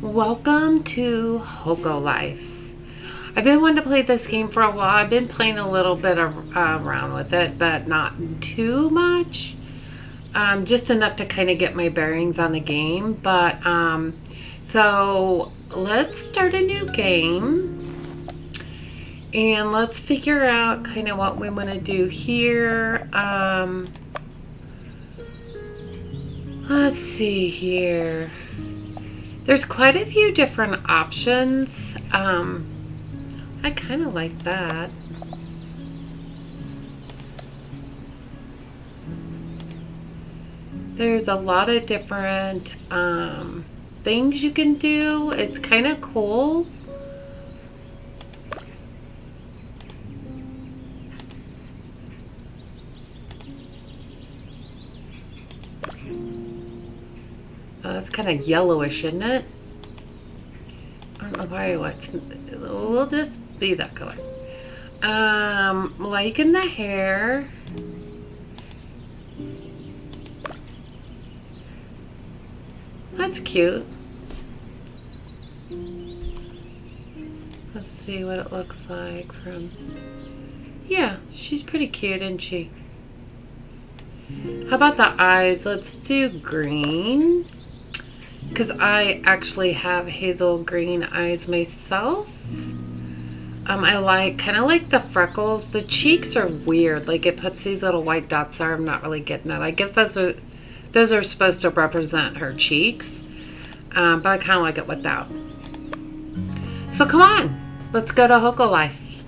Welcome to Hokko Life. I've been wanting to play this game for a while. I've been playing a little bit around with it, but not too much. Just enough to kind of get my bearings on the game. But so let's start a new game. And let's figure out kind of what we want to do here. Let's see here. There's quite a few different options. I kind of like that. There's a lot of different things you can do. It's kind of cool. It's kind of yellowish, isn't it? I don't know why. We'll just be that color. Liking the hair. That's cute. Let's see what it looks like from... Yeah, she's pretty cute, isn't she? How about the eyes? Let's do green. Because I actually have hazel green eyes myself. I kind of like the freckles. The cheeks are weird. Like it puts these little white dots there. I'm not really getting that. I guess those are supposed to represent her cheeks. But I kind of like it without. So come on. Let's go to Hokko Life.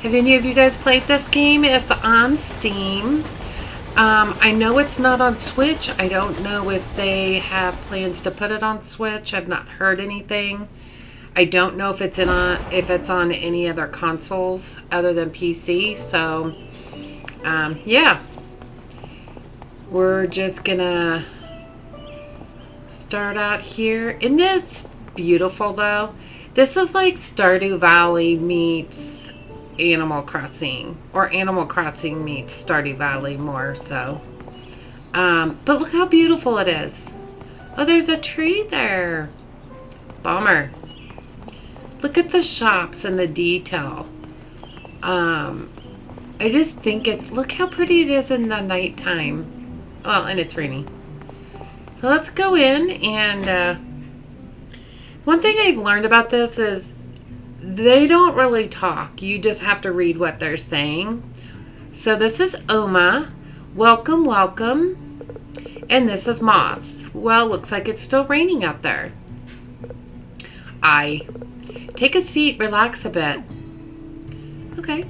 Have any of you guys played this game? It's on Steam. I know it's not on Switch. I don't know if they have plans to put it on Switch. I've not heard anything. I don't know if it's on any other consoles other than PC. So, yeah. We're just gonna start out here. Isn't this beautiful though? This is like Stardew Valley meets Animal Crossing, or Animal Crossing meets Stardew Valley more so. But look how beautiful it is. Oh, there's a tree there. Bummer. Look at the shops and the detail. I just think look how pretty it is in the nighttime. Well, and it's rainy. So let's go in and one thing I've learned about this is they don't really talk. You just have to read what they're saying. So this is Oma. Welcome, welcome. And this is Moss. Well, looks like it's still raining out there. Take a seat, relax a bit. Okay.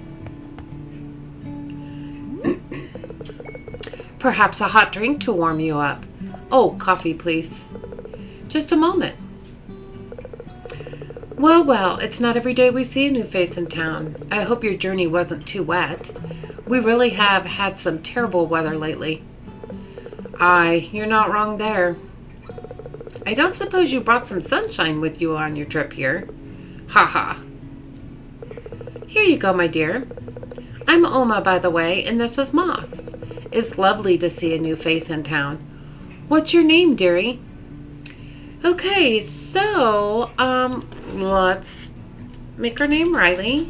Perhaps a hot drink to warm you up. Oh, coffee, please. Just a moment. Well, it's not every day we see a new face in town. I hope your journey wasn't too wet. We really have had some terrible weather lately. You're not wrong there. I don't suppose you brought some sunshine with you on your trip here. Ha ha. Here you go, my dear. I'm Oma, by the way, and this is Moss. It's lovely to see a new face in town. What's your name, dearie? Okay, so, let's make her name Riley,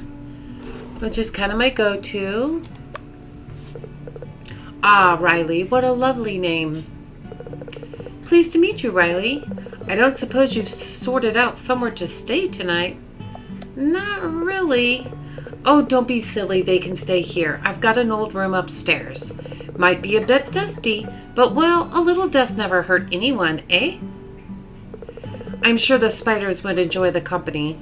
which is kind of my go-to. Riley, what a lovely name. Pleased to meet you, Riley. I don't suppose you've sorted out somewhere to stay tonight? Not really. Oh, don't be silly. They can stay here. I've got an old room upstairs. Might be a bit dusty, but well, a little dust never hurt anyone, eh? I'm sure the spiders would enjoy the company.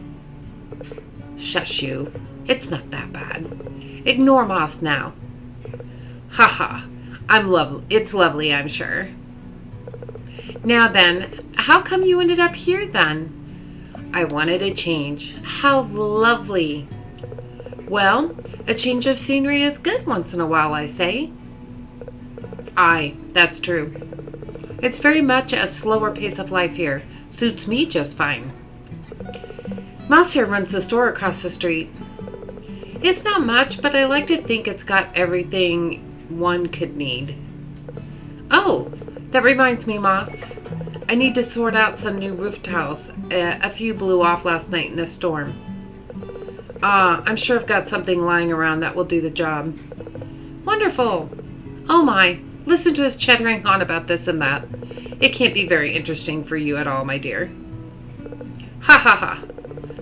Shush you. It's not that bad. Ignore Moss now. Ha. It's lovely, I'm sure. Now then, how come you ended up here then? I wanted a change. How lovely. Well, a change of scenery is good once in a while, I say. That's true. It's very much a slower pace of life here. Suits me just fine. Moss here runs the store across the street. It's not much, but I like to think it's got everything one could need. Oh, that reminds me, Moss. I need to sort out some new roof tiles. A few blew off last night in the storm. I'm sure I've got something lying around that will do the job. Wonderful. Oh my, listen to us chattering on about this and that. It can't be very interesting for you at all, my dear. Ha ha ha.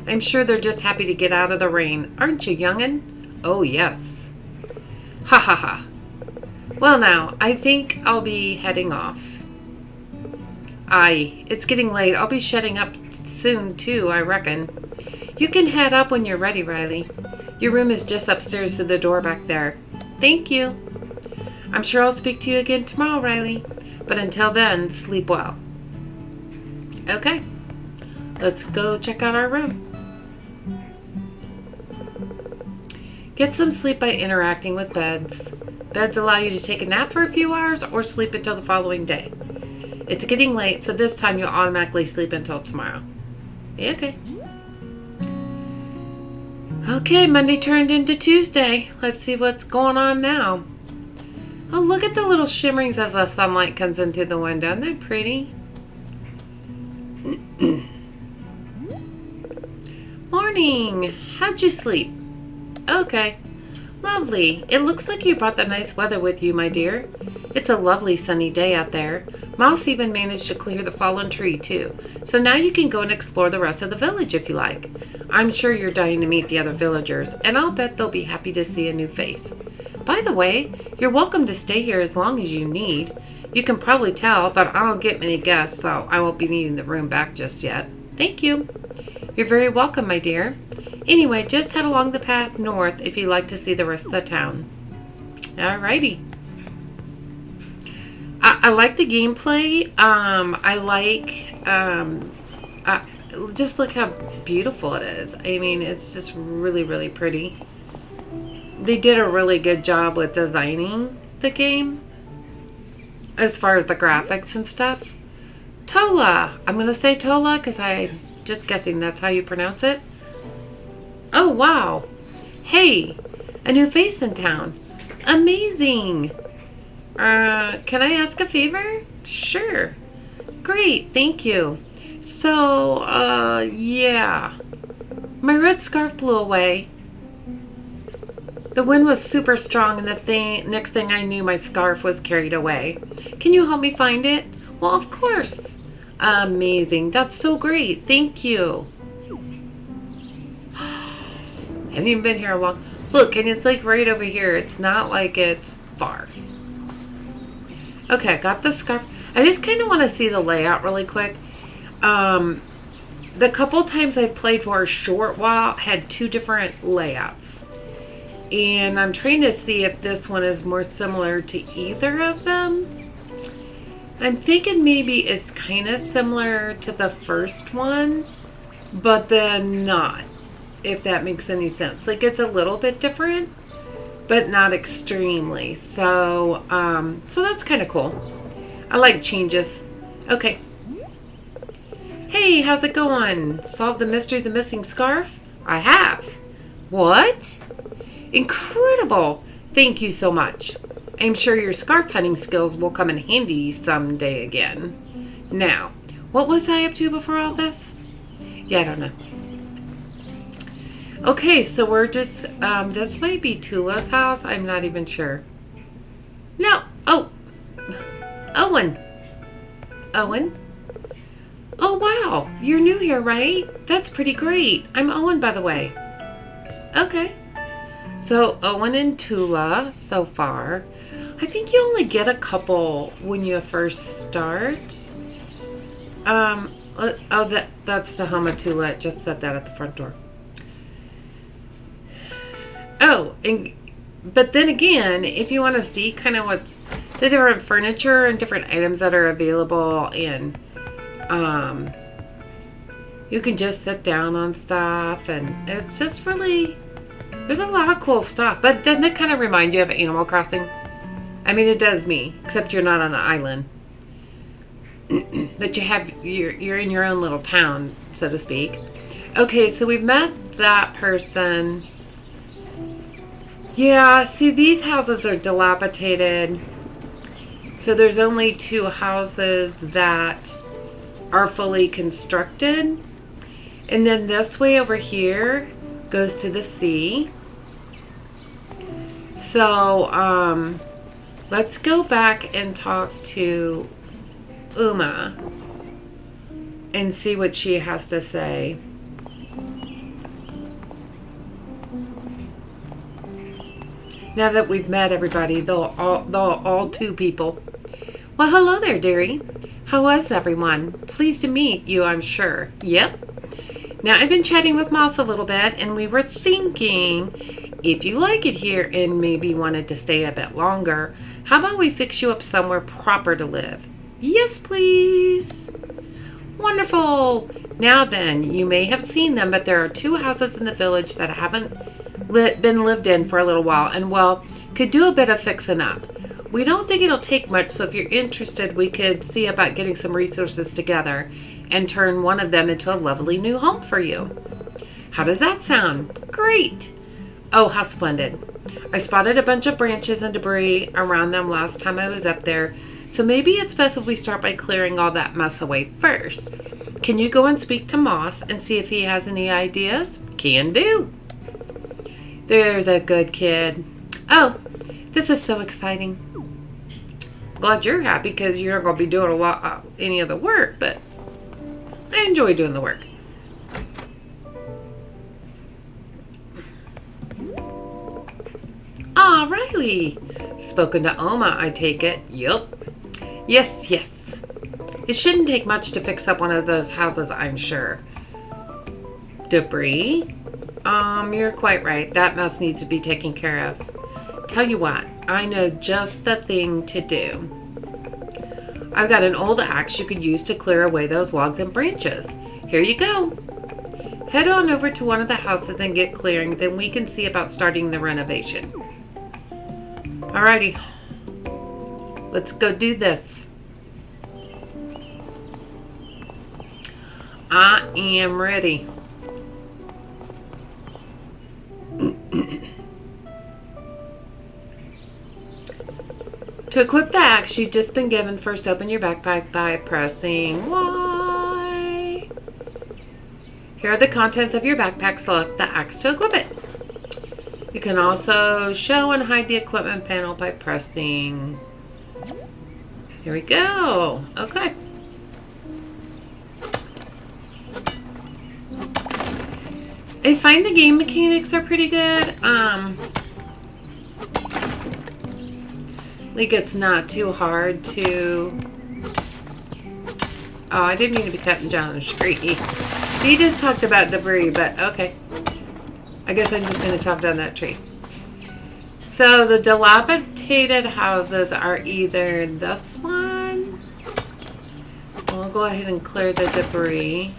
I'm sure they're just happy to get out of the rain. Aren't you, young'un? Oh, yes. Ha ha ha. Well now, I think I'll be heading off. Aye, it's getting late. I'll be shutting up soon too, I reckon. You can head up when you're ready, Riley. Your room is just upstairs to the door back there. Thank you. I'm sure I'll speak to you again tomorrow, Riley. But until then, sleep well. Okay, let's go check out our room. Get some sleep by interacting with beds. Beds allow you to take a nap for a few hours or sleep until the following day. It's getting late, so this time you'll automatically sleep until tomorrow. Yeah, okay. Okay, Monday turned into Tuesday. Let's see what's going on now. Oh, look at the little shimmerings as the sunlight comes into the window. Isn't that pretty? Morning. How'd you sleep? Okay. Lovely. It looks like you brought the nice weather with you, my dear. It's a lovely sunny day out there. Mouse even managed to clear the fallen tree, too. So now you can go and explore the rest of the village if you like. I'm sure you're dying to meet the other villagers, and I'll bet they'll be happy to see a new face. By the way, you're welcome to stay here as long as you need. You can probably tell, but I don't get many guests, so I won't be needing the room back just yet. Thank you. You're very welcome, my dear. Anyway, just head along the path north if you'd like to see the rest of the town. Alrighty. I like the gameplay. Just look how beautiful it is. I mean, it's just really, really pretty. They did a really good job with designing the game as far as the graphics and stuff. Tola. I'm going to say Tola because I'm just guessing that's how you pronounce it. Oh, wow. Hey, a new face in town. Amazing. Can I ask a favor? Sure. Great, thank you. So, yeah. My red scarf blew away. The wind was super strong and next thing I knew, my scarf was carried away. Can you help me find it? Well, of course. Amazing. That's so great. Thank you. Haven't even been here long. Look, and it's like right over here. It's not like it's far. Okay, I got the scarf. I just kind of want to see the layout really quick. The couple times I've played for a short while had two different layouts. And I'm trying to see if this one is more similar to either of them. I'm thinking maybe it's kind of similar to the first one, but then not, if that makes any sense. Like, it's a little bit different, but not extremely. So that's kind of cool. I like changes. Okay. Hey, how's it going? Solved the mystery of the missing scarf? I have. What? Incredible. Thank you so much. I'm sure your scarf hunting skills will come in handy someday again. Now, what was I up to before all this? Yeah, I don't know. Okay, so we're just, this might be Tula's house. I'm not even sure. No. Oh. Owen. Owen? Oh, wow. You're new here, right? That's pretty great. I'm Owen, by the way. Okay. So, Owen and Tula so far. I think you only get a couple when you first start. That's the home of Tula. It just said that at the front door. Oh, but then again, if you want to see kind of what the different furniture and different items that are available, and you can just sit down on stuff, and it's just really, there's a lot of cool stuff. But doesn't it kind of remind you of Animal Crossing? I mean, it does me, except you're not on an island. But you're in your own little town, so to speak. Okay, so we've met that person. Yeah, see, these houses are dilapidated. So there's only two houses that are fully constructed. And then this way over here goes to the sea. So, let's go back and talk to Uma and see what she has to say. Now that we've met everybody, though all two people. Well, hello there, dearie. How was everyone? Pleased to meet you, I'm sure. Yep. Now, I've been chatting with Moss a little bit, and we were thinking, if you like it here and maybe wanted to stay a bit longer, how about we fix you up somewhere proper to live? Yes, please. Wonderful. Now then, you may have seen them, but there are 2 houses in the village that haven't been lived in for a little while, and well, could do a bit of fixing up. We don't think it'll take much, so if you're interested, we could see about getting some resources together and turn one of them into a lovely new home for you. How does that sound? Great. Oh, how splendid. I spotted a bunch of branches and debris around them last time I was up there, so maybe it's best if we start by clearing all that mess away first. Can you go and speak to Moss and see if he has any ideas? Can do. There's a good kid. Oh, this is so exciting. Glad you're happy because you're not going to be doing any of the work, but I enjoy doing the work. Ah, Riley. Spoken to Oma, I take it. Yup. Yes. It shouldn't take much to fix up one of those houses, I'm sure. Debris? You're quite right. That mess needs to be taken care of. Tell you what, I know just the thing to do. I've got an old axe you could use to clear away those logs and branches. Here you go. Head on over to one of the houses and get clearing, then we can see about starting the renovation. Alrighty. Let's go do this. I am ready. To equip the axe you've just been given, first open your backpack by pressing Y. Here are the contents of your backpack. Select the axe to equip it. You can also show and hide the equipment panel by pressing. Here we go. Okay. I find the game mechanics are pretty good. Like it's not too hard to... Oh, I didn't mean to be cutting down a tree. He just talked about debris, but okay. I guess I'm just going to chop down that tree. So the dilapidated houses are either this one. We'll go ahead and clear the debris.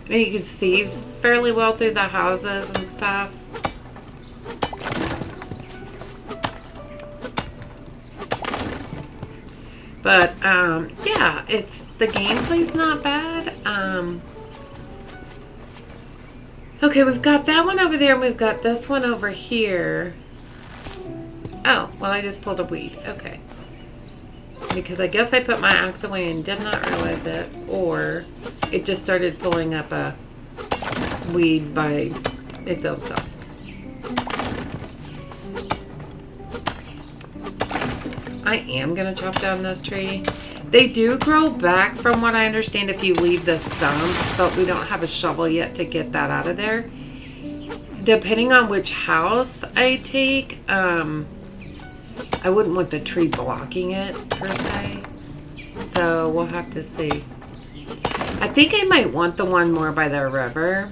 I mean, you can see fairly well through the houses and stuff. But, yeah, the gameplay's not bad. Okay, we've got that one over there, and we've got this one over here. Oh, well, I just pulled a weed. Okay. Because I guess I put my axe away and did not realize it, or it just started pulling up a weed by its own self. I am going to chop down this tree. They do grow back from what I understand if you leave the stumps, but we don't have a shovel yet to get that out of there. Depending on which house I take, I wouldn't want the tree blocking it, per se. So, we'll have to see. I think I might want the one more by the river.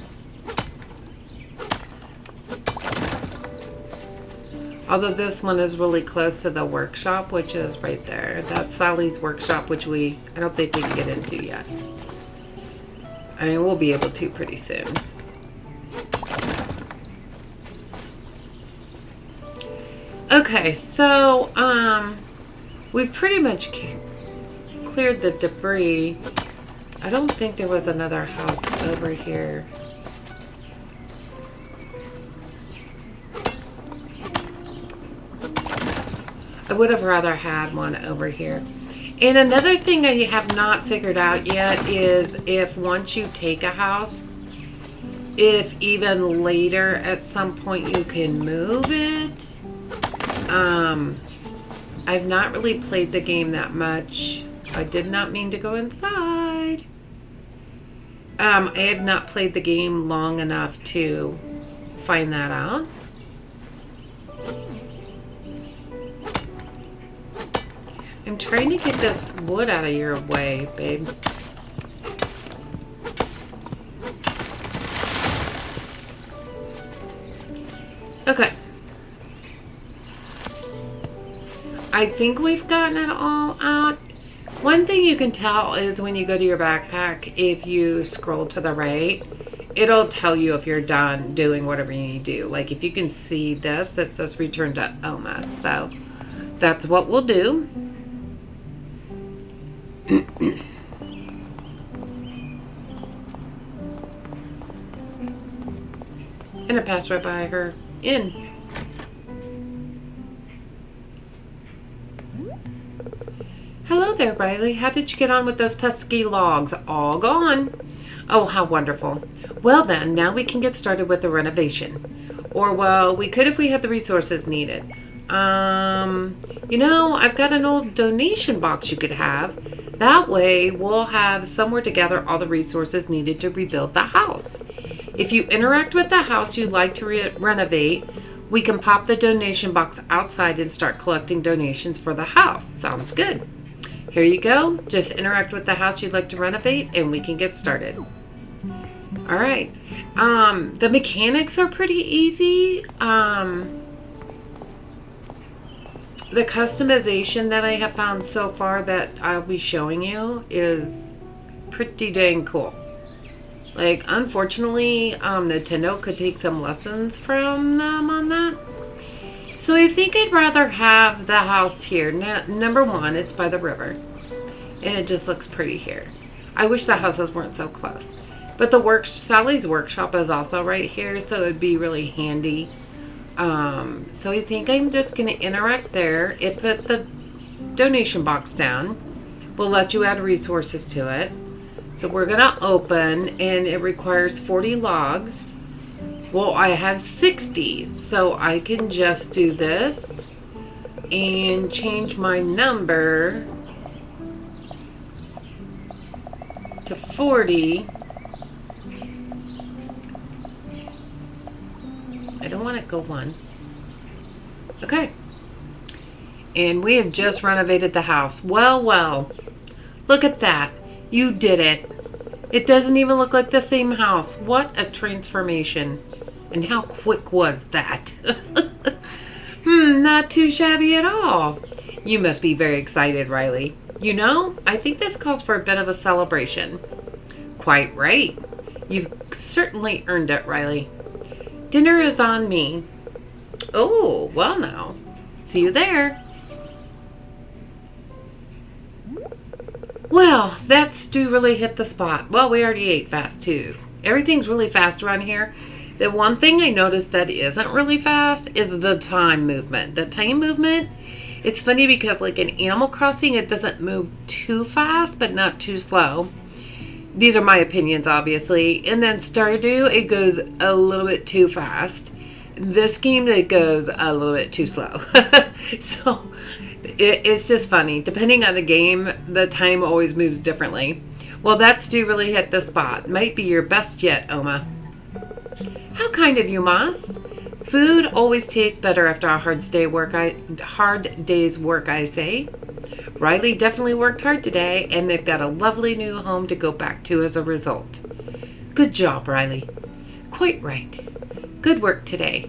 Although this one is really close to the workshop, which is right there. That's Sally's workshop, which I don't think we can get into yet. I mean, we'll be able to pretty soon. Okay, so, we've pretty much cleared the debris. I don't think there was another house over here. I would have rather had one over here. And another thing I have not figured out yet is if once you take a house, if even later at some point you can move it. I've not really played the game that much. I did not mean to go inside. I have not played the game long enough to find that out. I'm trying to get this wood out of your way, babe. Okay. I think we've gotten it all out. One thing you can tell is when you go to your backpack, if you scroll to the right, it'll tell you if you're done doing whatever you need to do. Like if you can see this, it says return to Oma. So that's what we'll do. And I passed right by her in. Hello there, Riley. How did you get on with those pesky logs? All gone. Oh, how wonderful. Well then, now we can get started with the renovation. Or, well, we could if we had the resources needed. You know, I've got an old donation box you could have. That way, we'll have somewhere to gather all the resources needed to rebuild the house. If you interact with the house you'd like to renovate, we can pop the donation box outside and start collecting donations for the house. Sounds good. Here you go. Just interact with the house you'd like to renovate and we can get started. All right. The mechanics are pretty easy. The customization that I have found so far that I'll be showing you is pretty dang cool. Like, unfortunately, Nintendo could take some lessons from them on that. So I think I'd rather have the house here. Number one, it's by the river. And it just looks pretty here. I wish the houses weren't so close. But Sally's workshop is also right here, so it'd be really handy. So I think I'm just going to interact there. It put the donation box down. We'll let you add resources to it. So we're going to open, and it requires 40 logs. Well, I have 60, so I can just do this and change my number to 40. I don't want to go 1. Okay. And we have just renovated the house. Well, well. Look at that. You did it. It doesn't even look like the same house. What a transformation. And how quick was that? Not too shabby at all. You must be very excited, Riley. You know, I think this calls for a bit of a celebration. Quite right. You've certainly earned it, Riley. Dinner is on me. Oh, well now. See you there. Well, that stew really hit the spot. Well, we already ate fast, too. Everything's really fast around here. The one thing I noticed that isn't really fast is the time movement. The time movement, it's funny because like in Animal Crossing, it doesn't move too fast, but not too slow. These are my opinions, obviously. And then Stardew, it goes a little bit too fast. This game, it goes a little bit too slow. So it's just funny. Depending on the game, the time always moves differently. Well, that stew really hit the spot. Might be your best yet, Oma. How kind of you, Moss. Food always tastes better after a hard day's work, I say. Riley definitely worked hard today, and they've got a lovely new home to go back to as a result. Good job, Riley. Quite right. Good work today.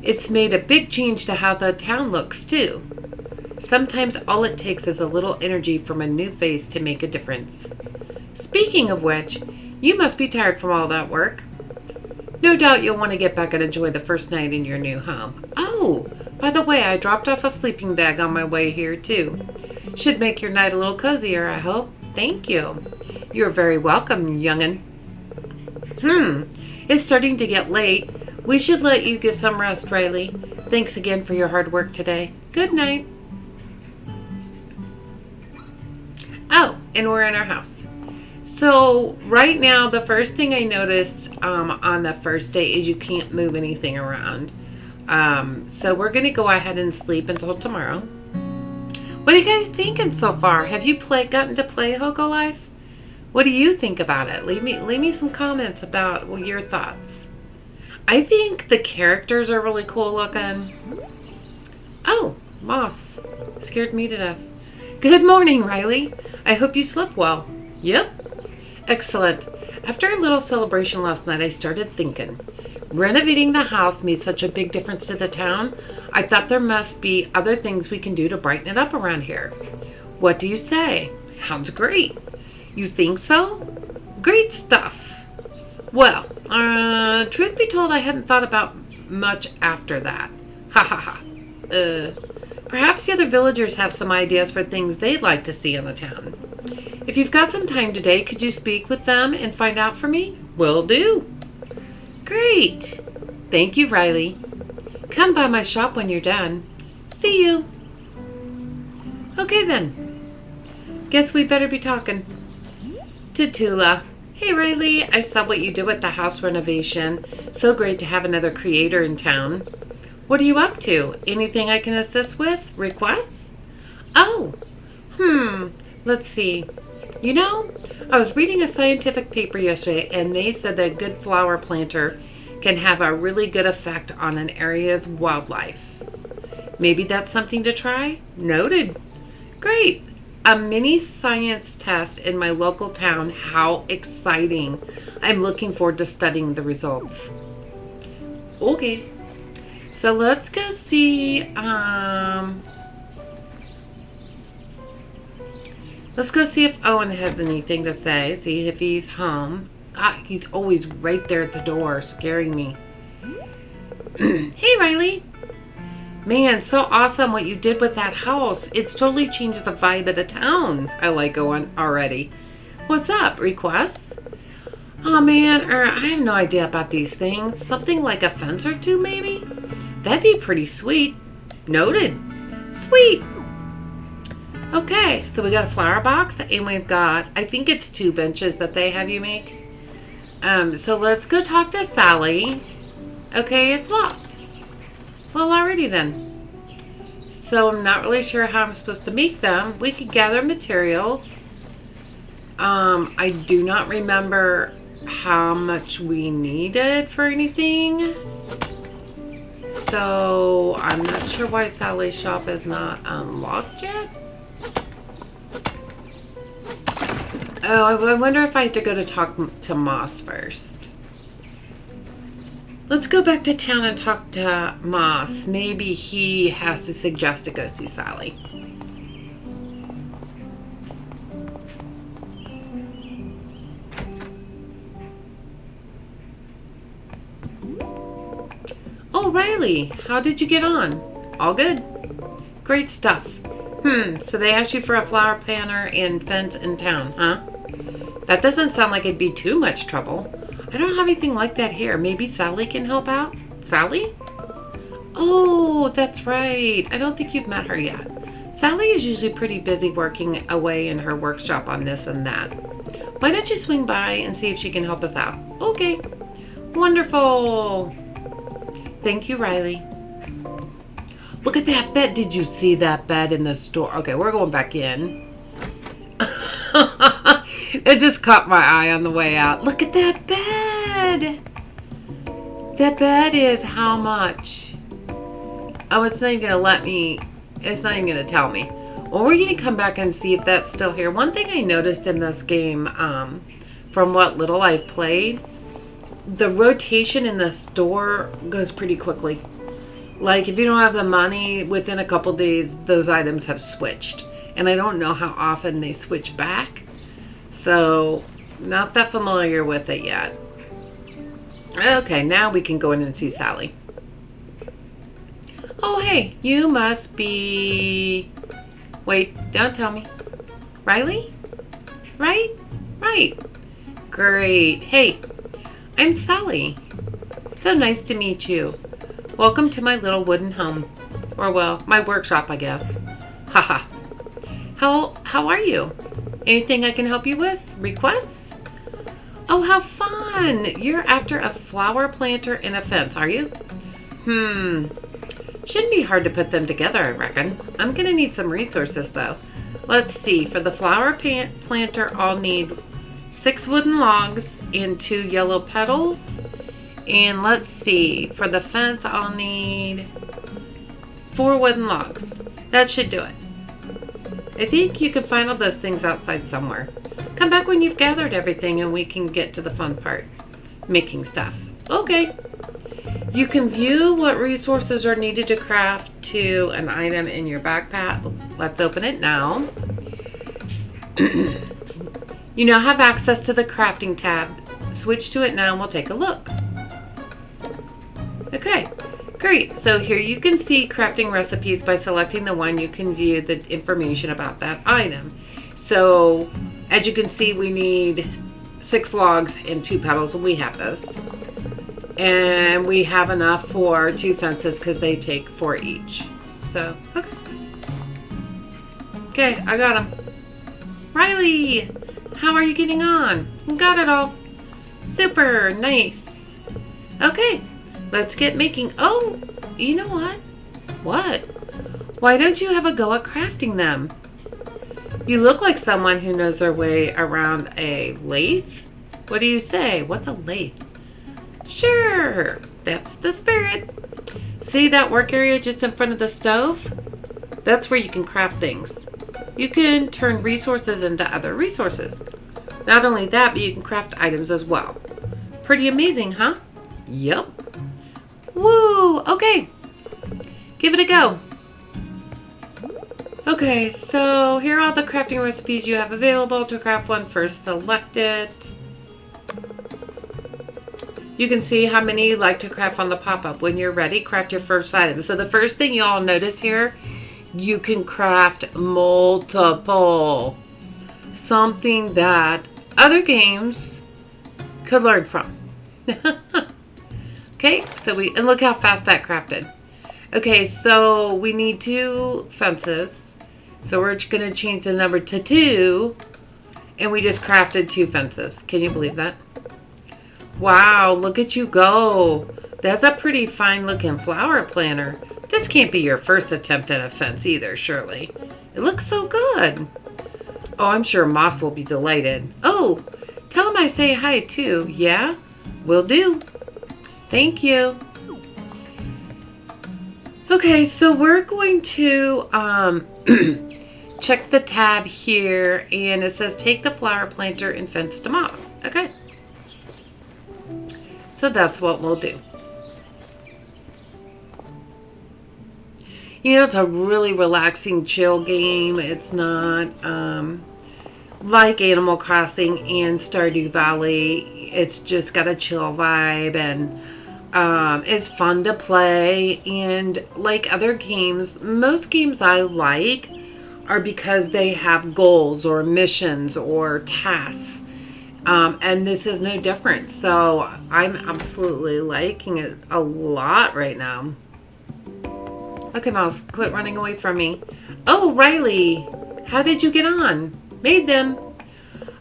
It's made a big change to how the town looks, too. Sometimes all it takes is a little energy from a new face to make a difference. Speaking of which, you must be tired from all that work. No doubt you'll want to get back and enjoy the first night in your new home. Oh, by the way, I dropped off a sleeping bag on my way here, too. Should make your night a little cozier, I hope. Thank you. You're very welcome, young'un. It's starting to get late. We should let you get some rest, Riley. Thanks again for your hard work today. Good night. and we're in our house. So right now, the first thing I noticed on the first day is you can't move anything around. So we're going to go ahead and sleep until tomorrow. What are you guys thinking so far? Have you gotten to play Hokko Life? What do you think about it? Leave me some comments about your thoughts. I think the characters are really cool looking. Oh, Moss. Scared me to death. Good morning, Riley. I hope you slept well. Yep. Excellent. After a little celebration last night, I started thinking. Renovating the house made such a big difference to the town. I thought there must be other things we can do to brighten it up around here. What do you say? Sounds great. You think so? Great stuff. Well, truth be told, I hadn't thought about much after that. Ha ha ha. Perhaps the other villagers have some ideas for things they'd like to see in the town. If you've got some time today, could you speak with them and find out for me? Will do. Great. Thank you, Riley. Come by my shop when you're done. See you. Okay then. Guess we better be talking. To Tula. Hey Riley, I saw what you did with the house renovation. So great to have another creator in town. What are you up to? Anything I can assist with? Requests? Oh, let's see. You know, I was reading a scientific paper yesterday and they said that a good flower planter can have a really good effect on an area's wildlife. Maybe that's something to try? Noted. Great. A mini science test in my local town. How exciting. I'm looking forward to studying the results. Okay. So let's go see, let's go see if Owen has anything to say. See if he's home. God, he's always right there at the door, scaring me. Hey, Riley. Man, so awesome what you did with that house. It's totally changed the vibe of the town. I like Owen already. What's up? Requests? Oh, man, I have no idea about these things. Something like a fence or two, maybe? That'd be pretty sweet. Noted. Sweet. Okay, so we got a flower box, and we've got, I think it's 2 benches that they have you make. So let's go talk to Sally. Okay, it's locked. Well, alrighty then. So I'm not really sure how I'm supposed to make them. We could gather materials. I do not remember how much we needed for anything. So I'm not sure why Sally's shop is not unlocked yet. Oh, I wonder if I have to go to talk to Moss first. Let's go back to town and talk to Moss. Maybe he has to suggest to go see Sally. Oh, Riley, how did you get on? All good? Great stuff. So they asked you for a flower planter and fence in town, huh? That doesn't sound like it'd be too much trouble. I don't have anything like that here. Maybe Sally can help out? Sally? Oh, that's right. I don't think you've met her yet. Sally is usually pretty busy working away in her workshop on this and that. Why don't you swing by and see if she can help us out? Okay. Wonderful. Thank you, Riley. Look at that bed. Did you see that bed in the store? Okay, we're going back in. It just caught my eye on the way out. Look at that bed. That bed is how much? Oh, it's not even going to let me. It's not even going to tell me. Well, we're going to come back and see if that's still here. One thing I noticed in this game, from what little I've played, the rotation in the store goes pretty quickly. Like, if you don't have the money, within a couple days, those items have switched. And I don't know how often they switch back. So, not that familiar with it yet. Okay, now we can go in and see Sally. Oh, hey, you must be... Wait, don't tell me. Riley? Right? Right. Great. Hey, I'm Sally. So nice to meet you. Welcome to my little wooden home. Or, well, my workshop, I guess. Haha. How are you? Anything I can help you with? Requests? Oh, how fun! You're after a flower planter and a fence, are you? Shouldn't be hard to put them together, I reckon. I'm gonna need some resources, though. Let's see. For the flower planter, I'll need 6 wooden logs and 2 yellow petals. And let's see. For the fence, I'll need 4 wooden logs. That should do it. I think you can find all those things outside somewhere. Come back when you've gathered everything and we can get to the fun part. Making stuff. Okay. You can view what resources are needed to craft to an item in your backpack. Let's open it now. You now have access to the crafting tab. Switch to it now and we'll take a look. Okay, great. So here you can see crafting recipes. By selecting the one, you can view the information about that item. So as you can see, we need 6 logs and 2 petals, and we have those. And we have enough for 2 fences because they take 4 each. So, okay. Okay, I got them. Riley, how are you getting on? Got it all. Super, nice. Okay, let's get making. Oh, you know what? What? Why don't you have a go at crafting them? You look like someone who knows their way around a lathe. What do you say? What's a lathe? Sure, that's the spirit. See that work area just in front of the stove? That's where you can craft things. You can turn resources into other resources. Not only that, but you can craft items as well. Pretty amazing, huh? Yep. Woo! Okay. Give it a go. Okay, so here are all the crafting recipes you have available. To craft one, first select it. You can see how many you like to craft on the pop-up. When you're ready, craft your first item. So the first thing you all notice here, you can craft multiple. Something that other games could learn from. Okay, so and look how fast that crafted. Okay, so we need 2 fences. So we're going to change the number to 2. And we just crafted 2 fences. Can you believe that? Wow, look at you go. That's a pretty fine looking flower planter. This can't be your first attempt at a fence either, surely. It looks so good. Oh, I'm sure Moss will be delighted. Oh, tell him I say hi too. Yeah, will do. Thank you. Okay, so we're going to check the tab here, and it says take the flower planter and fence to Moss. Okay. So that's what we'll do. You know, it's a really relaxing, chill game. It's not like Animal Crossing and Stardew Valley. It's just got a chill vibe, and it's fun to play. And like other games, most games I like are because they have goals or missions or tasks. And this is no different. So I'm absolutely liking it a lot right now. Okay, Mouse, quit running away from me. Oh, Riley, how did you get on? Made them.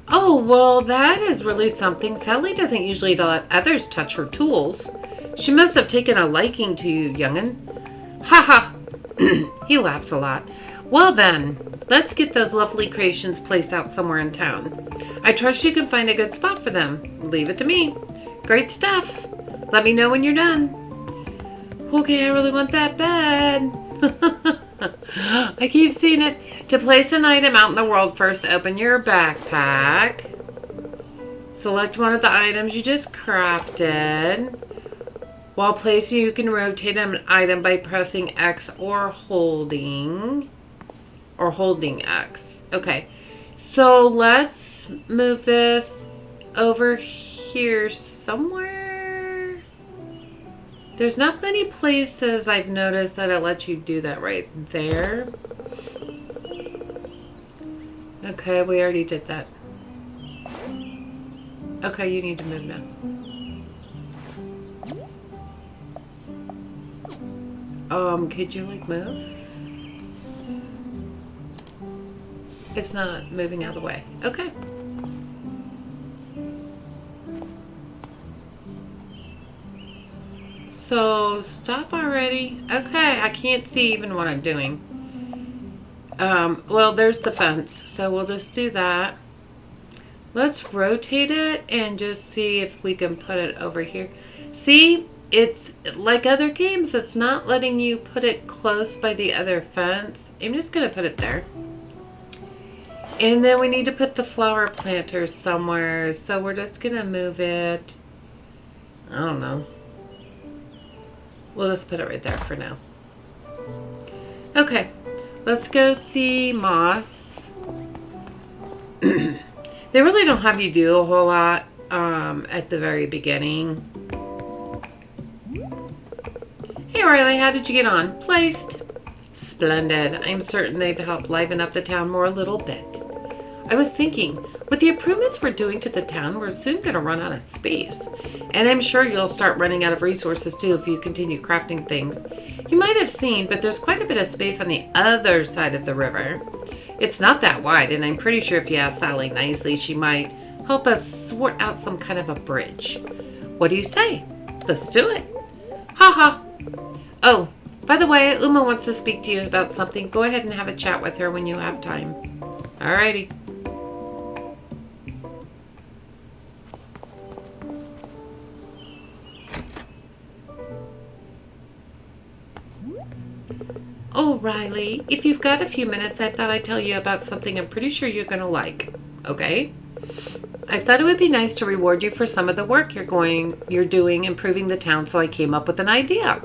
Oh, well, that is really something. Sally doesn't usually let others touch her tools. She must have taken a liking to you, young'un. Ha ha. He laughs a lot. Well then, let's get those lovely creations placed out somewhere in town. I trust you can find a good spot for them. Leave it to me. Great stuff. Let me know when you're done. Okay, I really want that bed. I keep seeing it. To place an item out in the world, first open your backpack. Select one of the items you just crafted. While placing, you can rotate an item by pressing X or holding X. Okay, so let's move this over here somewhere. There's not many places I've noticed that it lets you do that right there. Okay, we already did that. Okay, you need to move now. Could you like move? It's not moving out of the way. Okay. So, stop already. Okay, I can't see even what I'm doing. Well, there's the fence, so we'll just do that. Let's rotate it and just see if we can put it over here. See, it's like other games, it's not letting you put it close by the other fence. I'm just going to put it there. And then we need to put the flower planters somewhere, so we're just going to move it. I don't know. We'll just put it right there for now. Okay, let's go see Moss. They really don't have you do a whole lot at the very beginning. Hey Riley, how did you get on? Placed. Splendid. I'm certain they've helped liven up the town more a little bit. I was thinking, with the improvements we're doing to the town, we're soon going to run out of space. And I'm sure you'll start running out of resources too if you continue crafting things. You might have seen, but there's quite a bit of space on the other side of the river. It's not that wide, and I'm pretty sure if you ask Sally nicely, she might help us sort out some kind of a bridge. What do you say? Let's do it. Ha ha. Oh, by the way, Uma wants to speak to you about something. Go ahead and have a chat with her when you have time. Alrighty. Oh, Riley, if you've got a few minutes, I thought I'd tell you about something I'm pretty sure you're going to like. Okay? I thought it would be nice to reward you for some of the work you're doing improving the town, so I came up with an idea.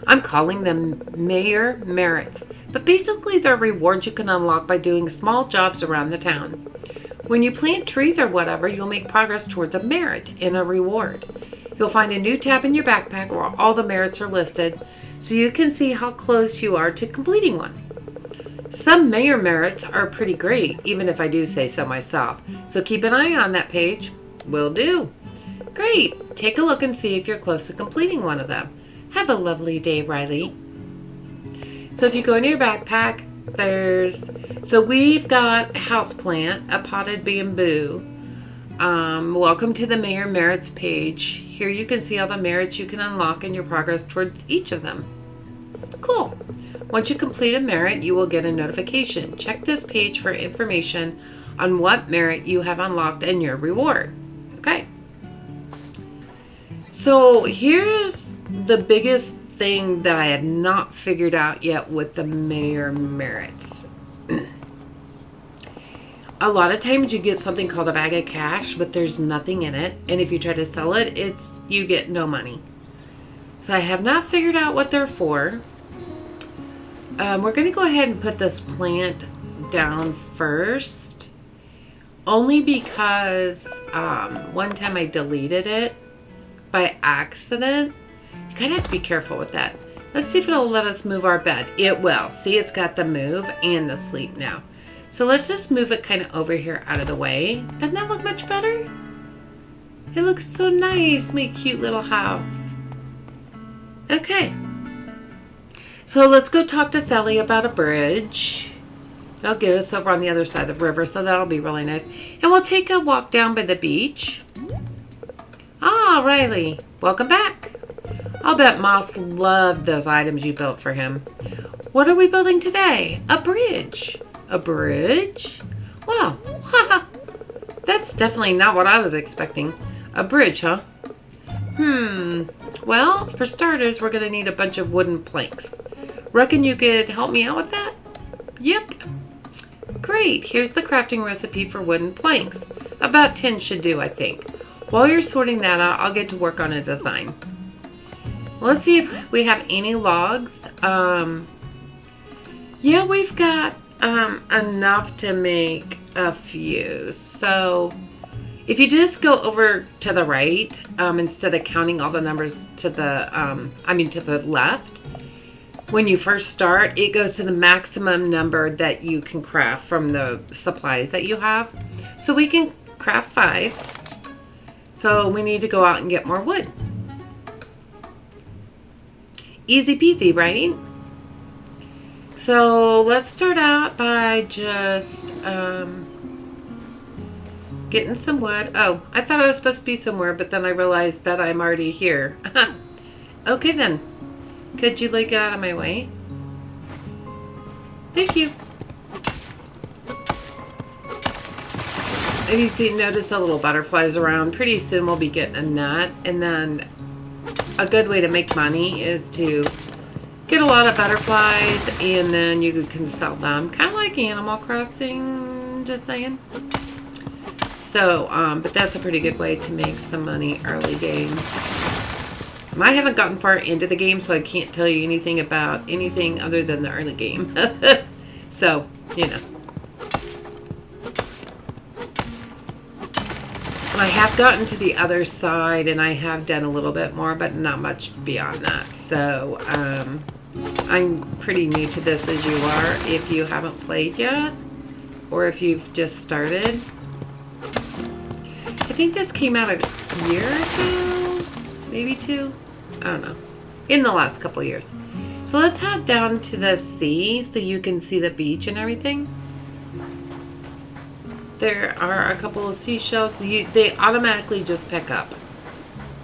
I'm calling them Mayor Merits, but basically they're rewards you can unlock by doing small jobs around the town. When you plant trees or whatever, you'll make progress towards a merit and a reward. You'll find a new tab in your backpack where all the merits are listed, so you can see how close you are to completing one. Some mayor merits are pretty great, even if I do say so myself. So keep an eye on that page. Will do. Great. Take a look and see if you're close to completing one of them. Have a lovely day, Riley. So if you go into your backpack, we've got a houseplant, a potted bamboo. Welcome to the Mayor Merits page. Here you can see all the merits you can unlock and your progress towards each of them. Cool. Once you complete a merit, you will get a notification. Check this page for information on what merit you have unlocked and your reward. Okay. So here's the biggest thing that I have not figured out yet with the Mayor Merits. A lot of times you get something called a bag of cash, but there's nothing in it. And if you try to sell it, you get no money. So I have not figured out what they're for. We're going to go ahead and put this plant down first. Only because one time I deleted it by accident. You kind of have to be careful with that. Let's see if it'll let us move our bed. It will. See, it's got the move and the sleep now. So let's just move it kind of over here out of the way. Doesn't that look much better? It looks so nice, my cute little house. Okay. So let's go talk to Sally about a bridge. It'll get us over on the other side of the river, so that'll be really nice. And we'll take a walk down by the beach. Ah, Riley, welcome back. I'll bet Moss loved those items you built for him. What are we building today? A bridge. A bridge? Wow. Haha. That's definitely not what I was expecting. A bridge, huh? Well, for starters, we're going to need a bunch of wooden planks. Reckon you could help me out with that? Yep. Great. Here's the crafting recipe for wooden planks. About 10 should do, I think. While you're sorting that out, I'll get to work on a design. Let's see if we have any logs. Yeah, we've got enough to make a few. So if you just go over to the right, instead of counting all the numbers to the, to the left, when you first start, it goes to the maximum number that you can craft from the supplies that you have. So we can craft 5. So we need to go out and get more wood. Easy peasy, right? So let's start out by just getting some wood. Oh, I thought I was supposed to be somewhere, but then I realized that I'm already here. Okay then. Could you like get out of my way? Thank you. If you see, notice the little butterflies around. Pretty soon we'll be getting a nut. And then a good way to make money is to get a lot of butterflies and then you can sell them. Kind of like Animal Crossing, just saying. So, but that's a pretty good way to make some money early game. I haven't gotten far into the game, so I can't tell you anything about anything other than the early game. So, you know. I have gotten to the other side, and I have done a little bit more, but not much beyond that. So, I'm pretty new to this as you are. If you haven't played yet, or if you've just started. I think this came out a year ago, maybe 2. I don't know. In the last couple years. So let's head down to the sea so you can see the beach and everything. There are a couple of seashells. They automatically just pick up.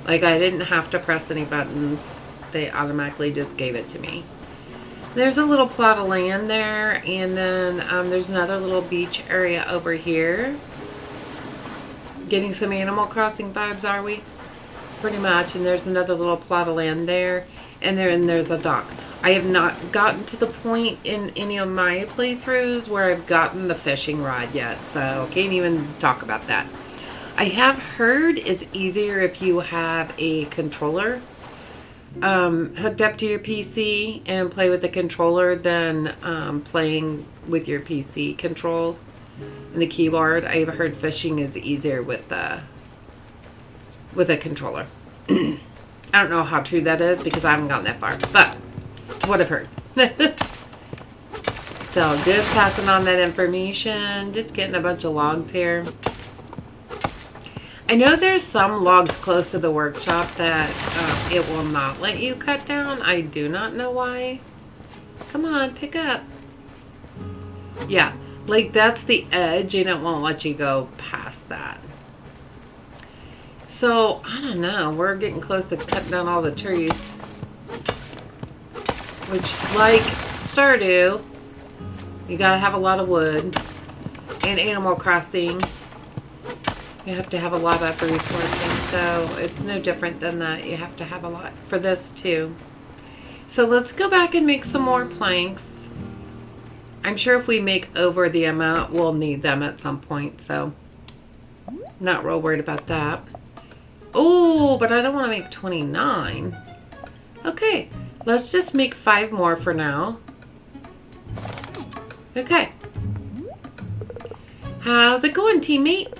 Like I didn't have to press any buttons. They automatically just gave it to me. There's a little plot of land there. And then there's another little beach area over here. Getting some Animal Crossing vibes, are we? Pretty much. And there's another little plot of land there. And there's a dock. I have not gotten to the point in any of my playthroughs where I've gotten the fishing rod yet. So can't even talk about that. I have heard it's easier if you have a controller hooked up to your PC and play with the controller than playing with your PC controls and the keyboard. I've heard fishing is easier with a controller. I don't know how true that is because I haven't gotten that far, but it's what I've heard. So just passing on that information, just getting a bunch of logs here. I know there's some logs close to the workshop that it will not let you cut down. I do not know why. Come on, pick up. Yeah, like that's the edge and it won't let you go past that. So, I don't know. We're getting close to cutting down all the trees. Which, like Stardew, you gotta have a lot of wood. And Animal Crossing, you have to have a lot of resources. So, it's no different than that. You have to have a lot for this, too. So, let's go back and make some more planks. I'm sure if we make over the amount, we'll need them at some point. So, not real worried about that. Oh, but I don't want to make 29. Okay, let's just make 5 more for now. Okay. How's it going, teammate?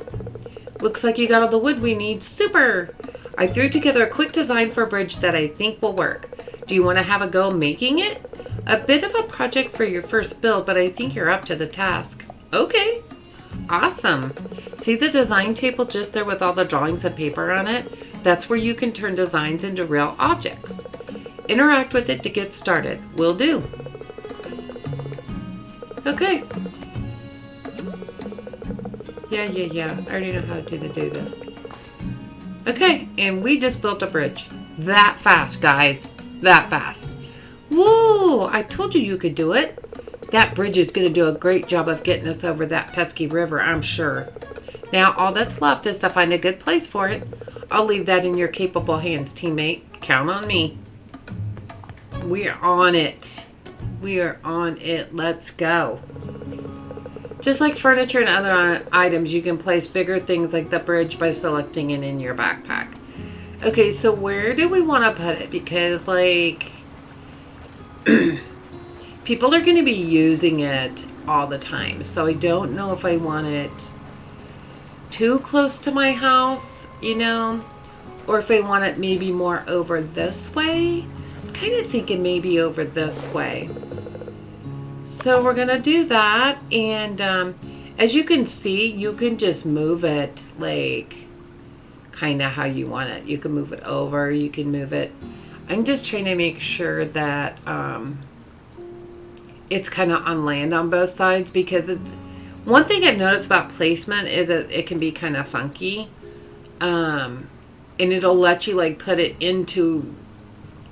Looks like you got all the wood we need. Super! I threw together a quick design for a bridge that I think will work. Do you want to have a go making it? A bit of a project for your first build, but I think you're up to the task. Okay. Awesome. See the design table just there with all the drawings and paper on it? That's where you can turn designs into real objects. Interact with it to get started. Will do. Okay. Yeah. I already know how to do this. Okay, and we just built a bridge. That fast, guys. That fast. Whoa, I told you you could do it. That bridge is going to do a great job of getting us over that pesky river, I'm sure. Now, all that's left is to find a good place for it. I'll leave that in your capable hands, teammate. Count on me. We're on it. We are on it. Let's go. Just like furniture and other items, you can place bigger things like the bridge by selecting it in your backpack. Okay, so where do we want to put it? Because, like, people are going to be using it all the time. So I don't know if I want it too close to my house, you know, or if I want it maybe more over this way. I'm kind of thinking maybe over this way. So we're going to do that. And as you can see, you can just move it like kind of how you want it. You can move it over. You can move it. I'm just trying to make sure that it's kind of on land on both sides because it's one thing I've noticed about placement is that it can be kind of funky. And it'll let you like put it into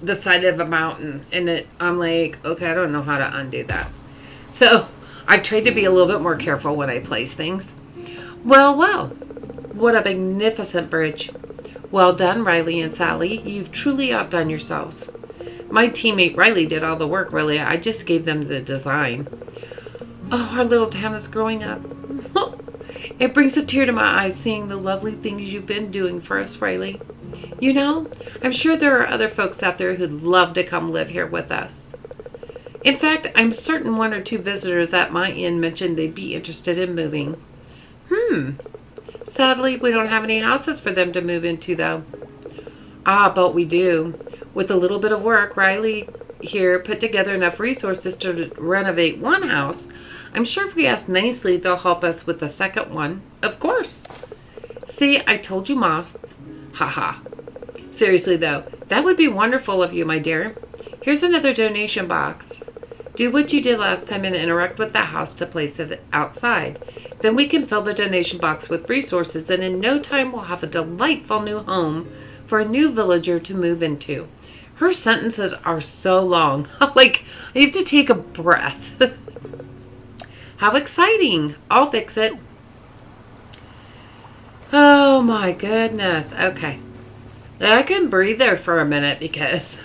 the side of a mountain, and I'm like, okay, I don't know how to undo that. So I tried to be a little bit more careful when I place things. Well, what a magnificent bridge. Well done, Riley and Sally. You've truly outdone yourselves. My teammate Riley did all the work, really. I just gave them the design. Oh, our little town is growing up. It brings a tear to my eyes seeing the lovely things you've been doing for us, Riley. You know, I'm sure there are other folks out there who'd love to come live here with us. In fact, I'm certain one or two visitors at my inn mentioned they'd be interested in moving. Sadly, we don't have any houses for them to move into, though. Ah, but we do. With a little bit of work, Riley here put together enough resources to renovate one house. I'm sure if we ask nicely, they'll help us with the second one. Of course. See, I told you, Moss. Haha. Seriously, though, that would be wonderful of you, my dear. Here's another donation box. Do what you did last time and interact with the house to place it outside. Then we can fill the donation box with resources, and in no time we'll have a delightful new home for a new villager to move into. Her sentences are so long. Like, I have to take a breath. How exciting. I'll fix it. Oh my goodness. Okay. I can breathe there for a minute because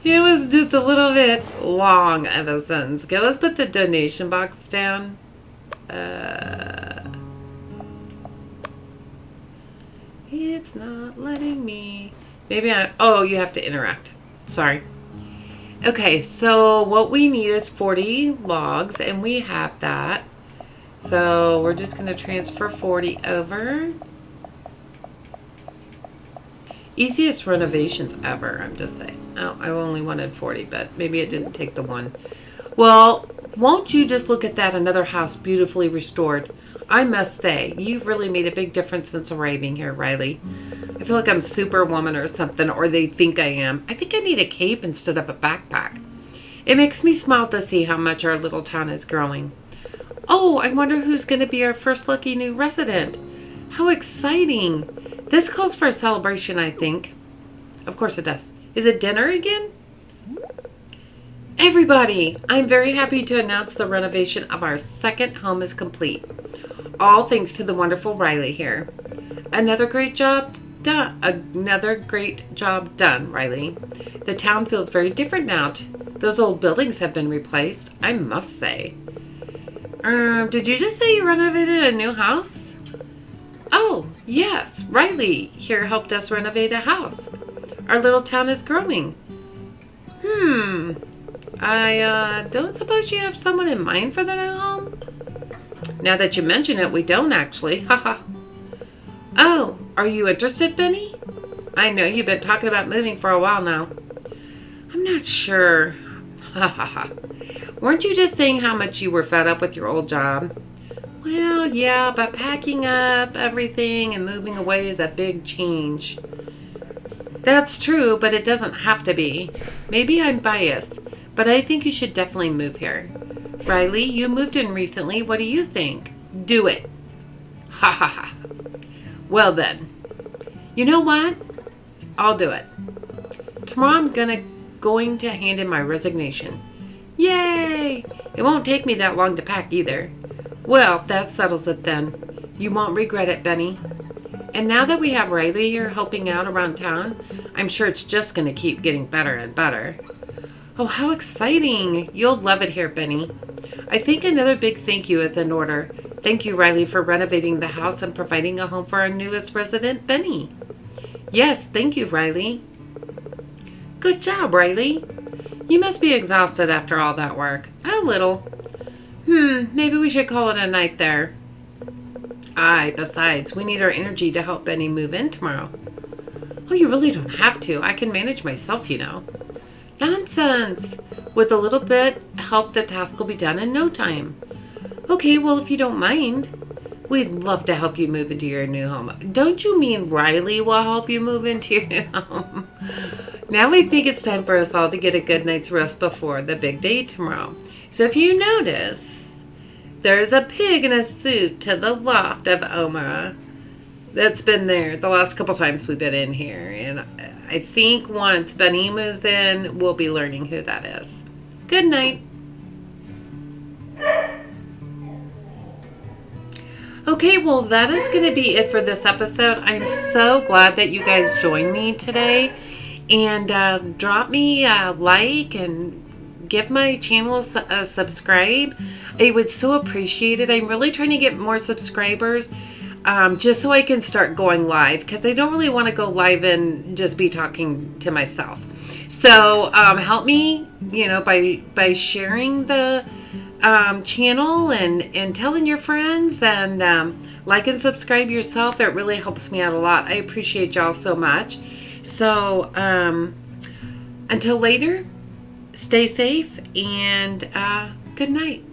it was just a little bit long of a sentence. Okay, let's put the donation box down. It's not letting me. Maybe oh, you have to interact. Sorry. Okay, so what we need is 40 logs, and we have that. So we're just going to transfer 40 over. Easiest renovations ever, I'm just saying. Oh, I only wanted 40, but maybe it didn't take the one. Well, won't you just look at that, another house beautifully restored. I must say, you've really made a big difference since arriving here, Riley. I feel like I'm Superwoman or something, or they think I am. I think I need a cape instead of a backpack. It makes me smile to see how much our little town is growing. Oh, I wonder who's going to be our first lucky new resident. How exciting. This calls for a celebration, I think. Of course it does. Is it dinner again? Everybody, I'm very happy to announce the renovation of our second home is complete. All thanks to the wonderful Riley here. Another great job done, Riley. The town feels very different now. Those old buildings have been replaced, I must say. Did you just say you renovated a new house? Oh, yes. Riley here helped us renovate a house. Our little town is growing. I don't suppose you have someone in mind for the new home? Now that you mention it, we don't actually. Haha. Oh, are you interested, Benny? I know you've been talking about moving for a while now. I'm not sure. Ha ha ha. Weren't you just saying how much you were fed up with your old job? Well, yeah, but packing up everything and moving away is a big change. That's true, but it doesn't have to be. Maybe I'm biased, but I think you should definitely move here. Riley, you moved in recently. What do you think? Do it. Ha ha ha. Well then. You know what? I'll do it. Tomorrow I'm going to hand in my resignation. Yay! It won't take me that long to pack either. Well, that settles it then. You won't regret it, Benny. And now that we have Riley here helping out around town, I'm sure it's just going to keep getting better and better. Oh, how exciting. You'll love it here, Benny. I think another big thank you is in order. Thank you, Riley, for renovating the house and providing a home for our newest resident, Benny. Yes, thank you, Riley. Good job, Riley. You must be exhausted after all that work. A little. Maybe we should call it a night there. Aye, besides, we need our energy to help Benny move in tomorrow. Oh, you really don't have to. I can manage myself, you know. Nonsense! With a little bit help, the task will be done in no time. Okay, well, if you don't mind, we'd love to help you move into your new home. Don't you mean Riley will help you move into your new home? Now I think it's time for us all to get a good night's rest before the big day tomorrow. So if you notice, there's a pig in a suit to the left of Oma that's been there the last couple times we've been in here. And I think once Bunny moves in, we'll be learning who that is. Good night. Okay, well, that is going to be it for this episode. I'm so glad that you guys joined me today. And drop me a like and give my channel a subscribe. I would so appreciate it. I'm really trying to get more subscribers just so I can start going live, because I don't really want to go live and just be talking to myself. So help me, by sharing the channel and telling your friends, and like and subscribe yourself. It really helps me out a lot. I appreciate y'all so much. So until later, stay safe and good night.